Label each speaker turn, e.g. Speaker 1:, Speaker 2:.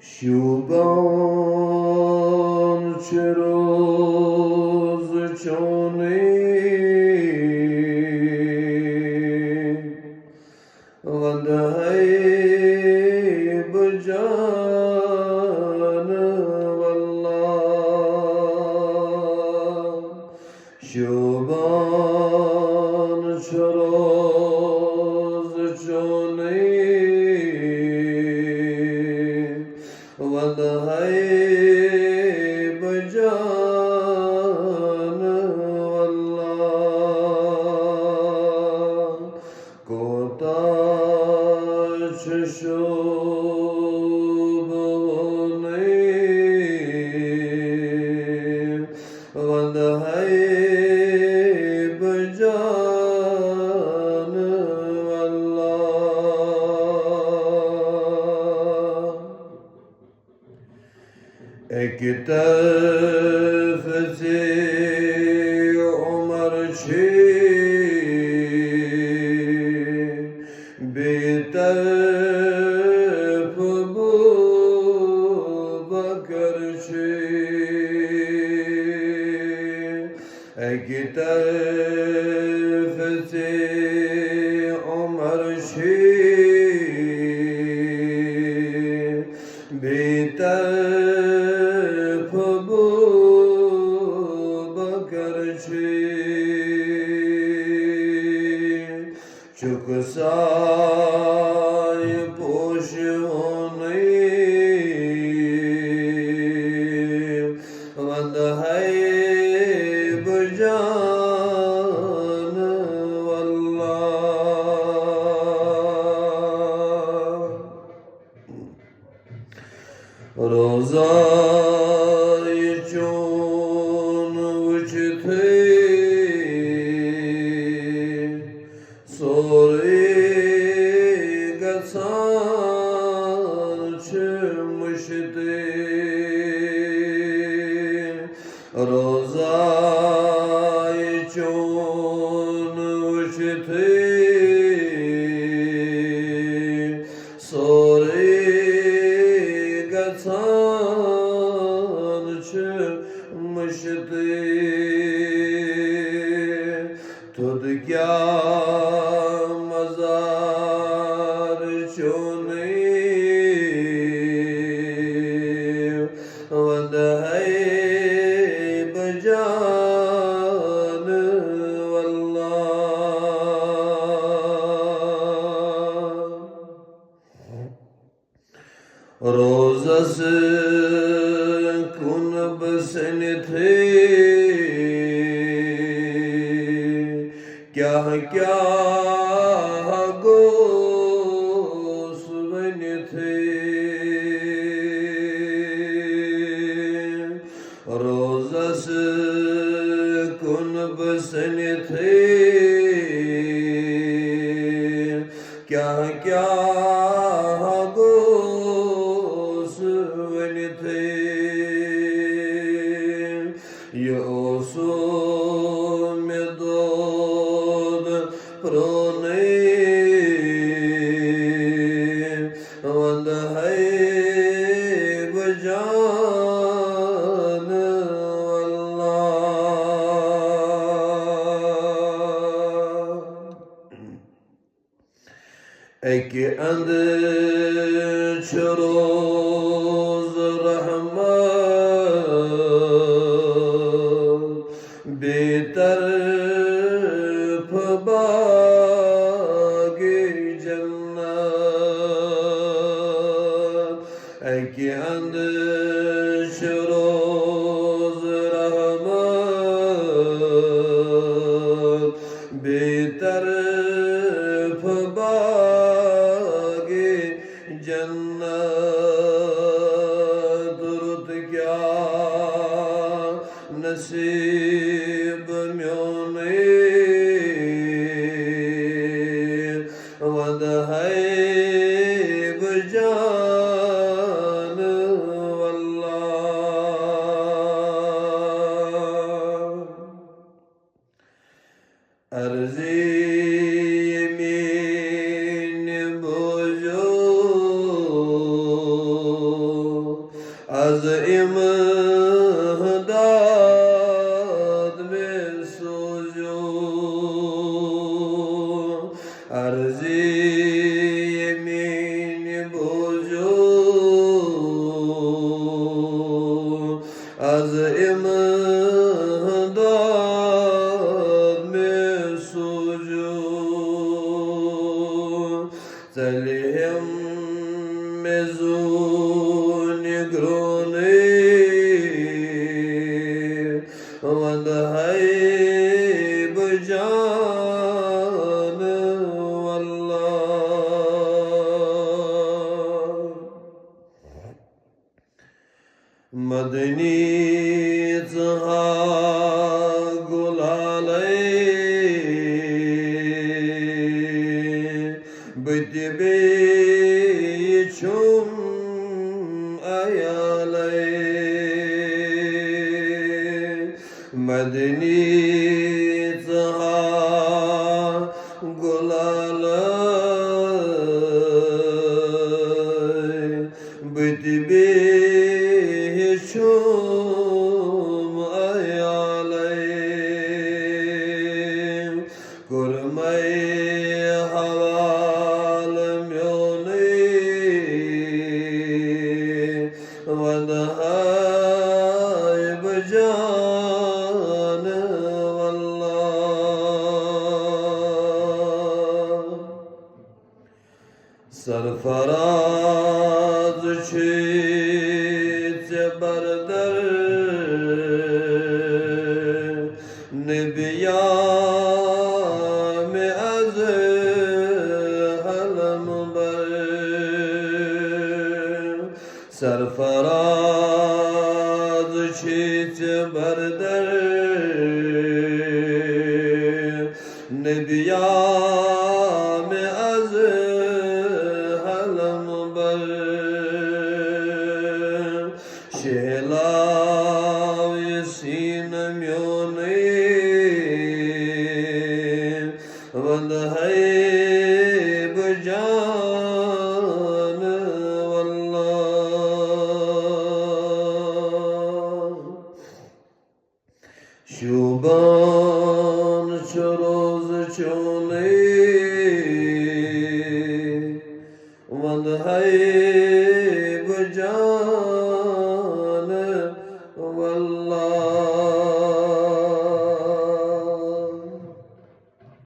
Speaker 1: شوبان چه روز چونی ودهی بجان والله شوبان چه روز چونی ودهی بجان والله کوتاه شوبونی ودهی بجان والله एक तरफ से उमर छे बेतरफ अबू बकर छे एक तरफ से उमर छे बेतरफ अबू बकर छे चुकसाय पोषोनी वदहै बजान वल्लाह रोज़ाय चोन वुचथे सोरे गसान छे मुश्ते रोज़ाय चोन वुचथे सोरे गसान छे मुश्ते तुद क्या मजार चोने वदहै बजान वल्लाह रोज़स कुन बसन थे क्या क्या गोस बन थे रोज़स कुन बसन थे क्या क्या गोस बन थे ये ओसो में दूध प्रोने वदहै बजान वल्लाह एक अंदर रोज़ रहमत बेतरफ बागे जन्नत एक अंदर रोज़ रहमत बेतरफ बागे जन्नत दुरुद क्या नसीब म्योने वदहै बजान वल्लाह अर्ज़ी Yamin बोझो az imdad mein suju arzi yemin boju az imdad mein suju Zalihim mezun groni vadhai bujan wallah madani zaha gulalai Bitibi chum ayalay Madani zaha gulalay Bitibi chum ayalay Kurmay vadhai bujan wallah sarfaraz chit bardar nibiya mein az halam bar sarfaraz chit bardar